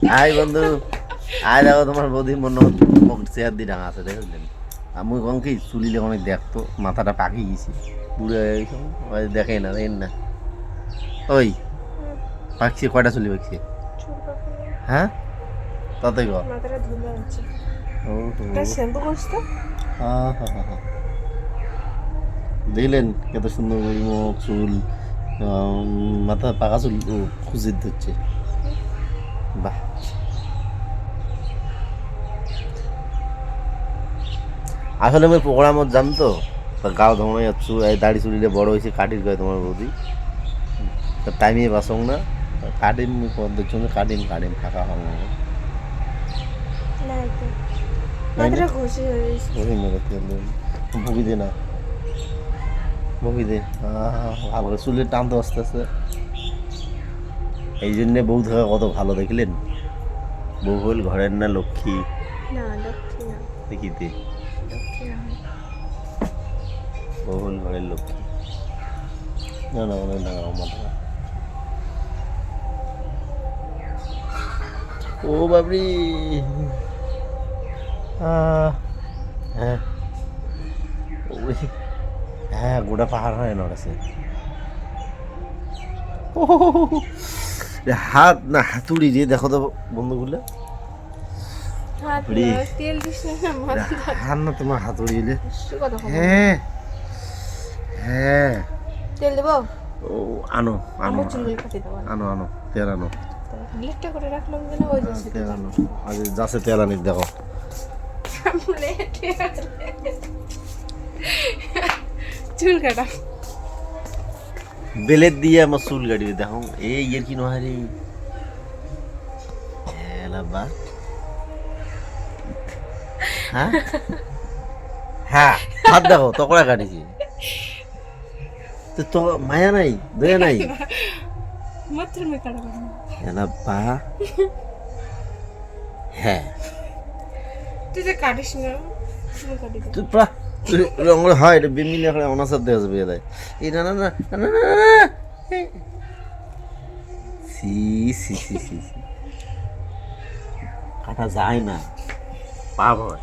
I বন্ধু আয় দেখো তোমার বৌদি মনে চেয়ার দিয়ে ডাঙা আছে দেখলেন আমি কম কি চুলিলে অনেক দেখতো মাথাটা পাকি গেছি বুড়ো হয়ে গেছে দেখে না দেখেন না ওই পাকছে কয়টা চুলি পাকছে হ্যাঁ তাতে গো দেখলেন কত সুন্দর মুখ চুল মাথা পাকা চুল খুঁজে দিচ্ছে বাহ আসলে আমি প্রোগ্রামত যাম তো গাও ধমে যাচ্ছু এই দাড়ি চুলিলে বড় হয়েছে কাটির গায়ে তোমার বৌদি টাইমে বাসং না কাটিম দেখছো কাটিম কাটিম ফাঁকা হল না ভুগি দে না ভুগি দে ভালো করে চুলের টান তো আস্তে আস্তে এই জন্যে বউ থাকা কত ভালো দেখলেন বউ হল ঘরের না লক্ষ্মী দেখিতে বহুল ঘরের লক্ষ্মী না না অনেক টাকা মাথা ও বাবরি হ্যাঁ হ্যাঁ গোটা পাহাড় হয় না কাছে হাত না হাতুড়ি রে দেখো তো বন্ধুগুলো হাত না তোমার হাতুড়ি হ্যাঁ হ্যাঁ তেল দেবো ও আনো আনো আনো আনো তেল আনো লিফটটা করে রাখলাম যেন ওই যাচ্ছে তেল আনো আজ যাচ্ছে তেল আনি দেখো চুল কাটা বেলের দিয়ে আমার চুল কাটবে দেখো এই ইয়ের কি নয় রে বা হ্যাঁ হ্যাঁ হাত দেখো তকড়া কাটিছি তো মায়া নাই দয়া নাই মাত্র মে কাটা বা হ্যাঁ তুই যে কাটিস না আমি কাটি তুই প্রা রঙ হয় এটা বিমিনি এখন অনাসার দেওয়া যাবে এদায় এই না না না না না সি সি সি সি কাটা যায় না পাপ হয়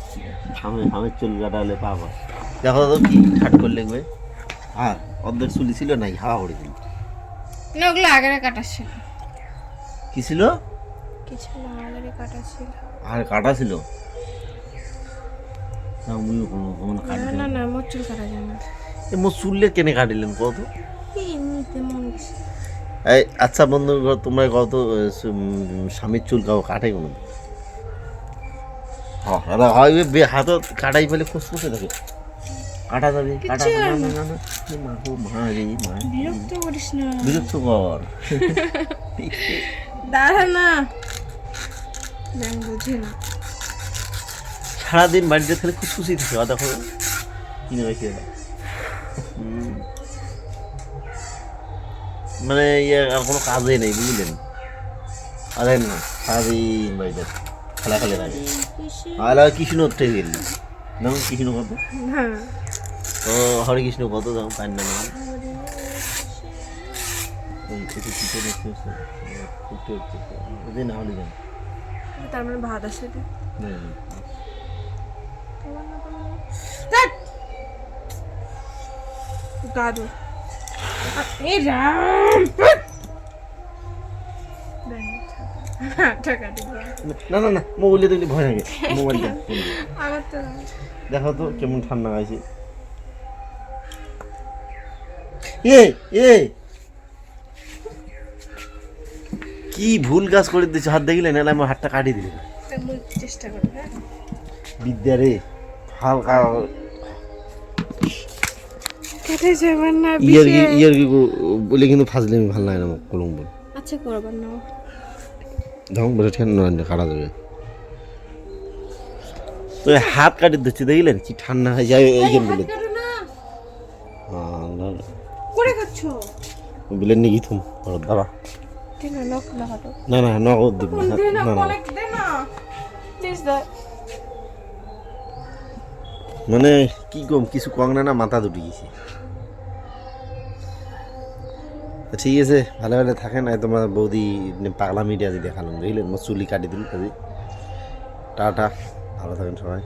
আমি চুল কাটা হলে পাপ হয় দেখো তো কি ঠাট করলে গো হ্যাঁ অর্ধেক চুলি ছিল নাই হাওয়া করে দিল না ওগুলো আগের কাটা ছিল কি ছিল কিছু না আগের কাটা ছিল আর কাটা ছিল না না মোর চুল কাটা যায় না মোর চুললে কেনে কাটিলেন কত এমনিতে মন এই আচ্ছা বন্ধু তোমরা কত স্বামীর চুল কাও কাটে কোনো হয় হাতত কাটাই ফেলে খুসখুসে থাকে কাটা যাবে কাটা বিরক্ত করিস না বিরক্ত কর দাঁড়া না বুঝি না সারাদিন বাড়িতে খেলে খুশখুশি থাকে দেখো কিনে রেখে মানে ইয়ে আর কোনো কাজে নেই বুঝলেন আরে না সারাদিন বাড়িতে খেলা খেলে থাকে আর কৃষ্ণ থেকে গেল দেখুন কৃষ্ণ কত ও হরে কৃষ্ণ কত দেখুন পান না না হলে যান তার মানে ভাত আসে গাদু এই রাম না না না মোবাইলে দেখলে ভয় লাগে মোবাইলটা দেখো তো কেমন ঠান্ডা আছে এ এ কি ভুল কাজ করে দিচ্ছে হাত দেখলে না আমার হাতটা কাটিয়ে দিলে চেষ্টা করবো বিদ্যা রে হালকা কেটে যাবেন না ইয়ার কি বলে কিন্তু ফাজলে আমি ভালো লাগে না কলম বল আচ্ছা করবেন না ধং বসে ঠান্ডা কাটা যাবে তো হাত কাটিয়ে দিচ্ছে দেখলেন কি ঠান্ডা হয়ে যায় এই জন্য বলে করে খাচ্ছ বিলেন নিয়ে গিয়েছুম ঘর দাঁড়া না না নগদ দিব না না মানে কি কম কিছু কম না মাথা দুটি গেছে তো ঠিক আছে, ভালো ভালো থাকেন। আর তোমার বৌদি পাগলা মিডিয়া দেখালাম বুঝলেন, মোর চুলি কাটি দিল কাজে। টাটা, ভালো থাকেন সবাই।